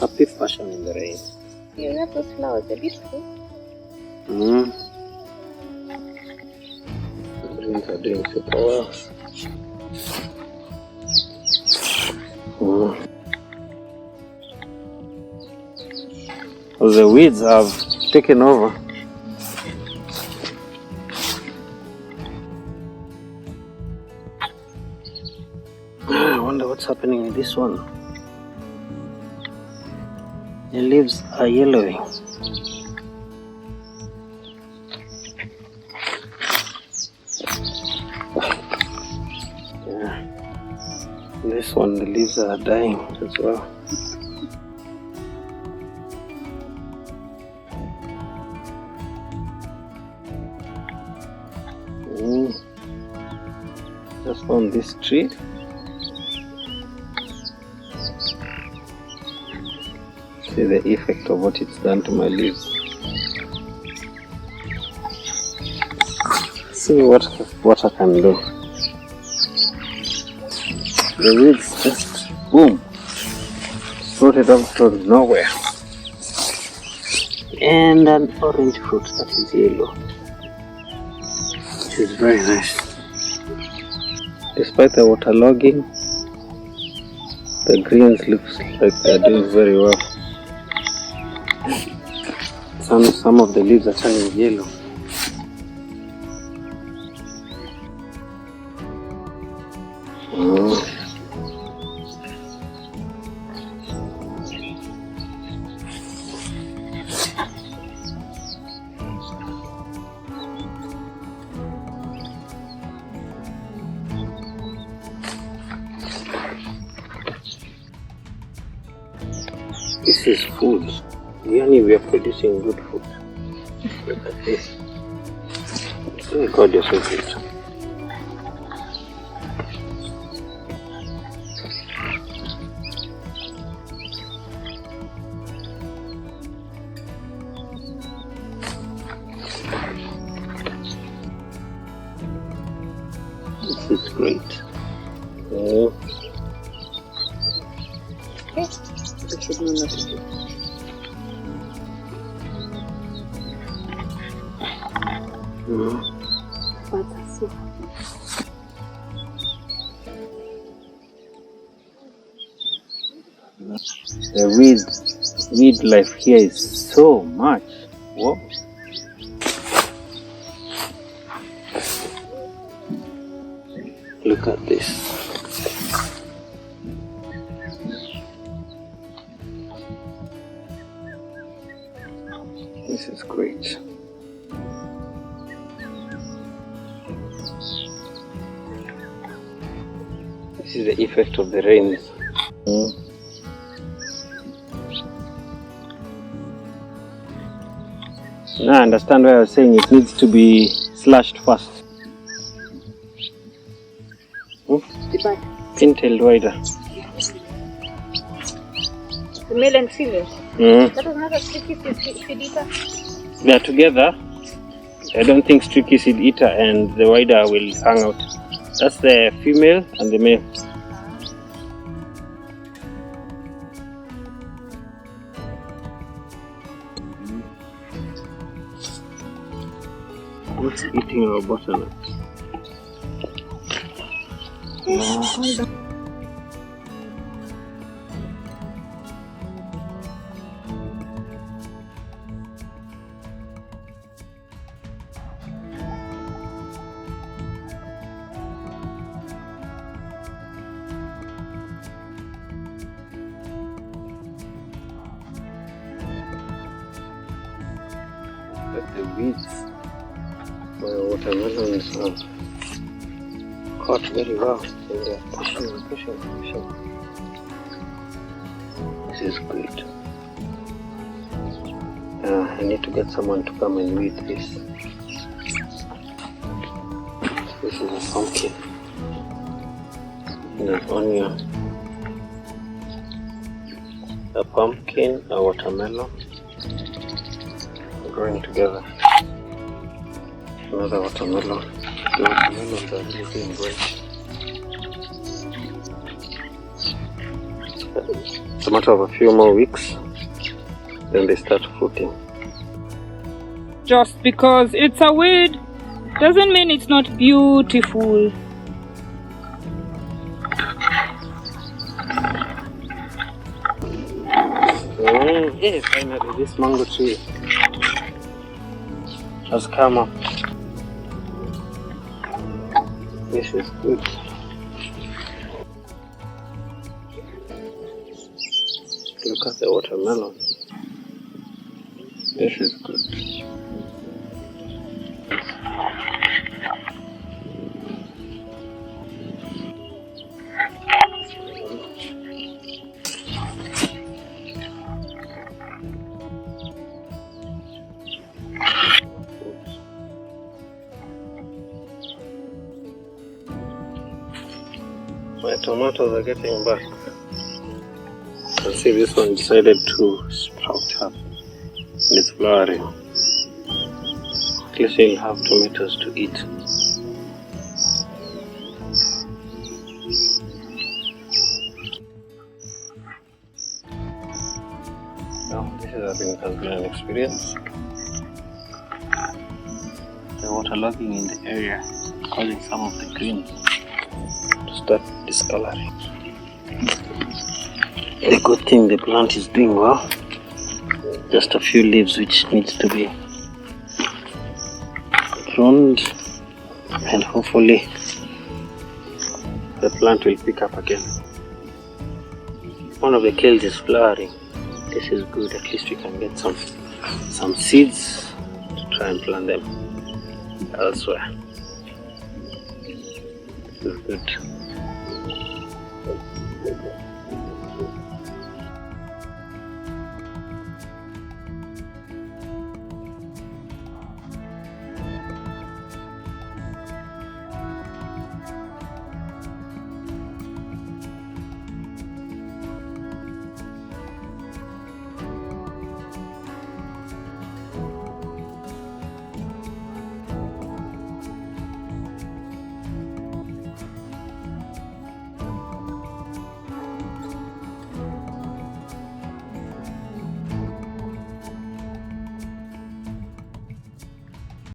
happy fashion in the rain. You know those flowers, they're beautiful. The greens are doing super well. The weeds have taken over. I wonder what's happening with this one. The leaves are yellowing. Yeah. This one, the leaves are dying as well. Just found this tree. See the effect of what it's done to my leaves. See what I can do. The weeds just boom, sprouted up from nowhere. And an orange fruit that is yellow, which is very nice. Despite the waterlogging, the greens looks like they're doing very well. Some of the leaves are turning yellow. This is food. Yani, we are producing good food. Look at this. Oh God, you're so good. This is great. Oh. Should know not to do. But that's so happy. The weed life here is so much. Whoa. Look at this. This is great. This is the effect of the rains. Now I understand why I was saying it needs to be slashed first. Pin-tailed wider. The male and female? That was not a streaky seed eater? They are together. I don't think streaky seed eater and the wider will hang out. That's the female and the male. What's eating our butternut? But the weeds, my watermelons have caught very well. So they are pushing and pushing and pushing. This is great. I need to get someone to come and weed this. This is a pumpkin and an onion. A pumpkin, a watermelon growing together. Another watermelon. The watermelons are really doing great. It's a matter of a few more weeks, then they start fruiting. Just because it's a weed doesn't mean it's not beautiful. Yeah, finally this mango tree has come up. This is good. Look at the watermelon. This is good. My tomatoes are getting back. You can see this one decided to sprout up and it's flowering. At least you'll have tomatoes to eat. Now this has been an experience. The waterlogging in the area is causing some of the green to start discoloring. The good thing, the plant is doing well. Just a few leaves which needs to be pruned, and hopefully the plant will pick up again. One of the kales is flowering. This is good. At least we can get some seeds to try and plant them elsewhere. This is good.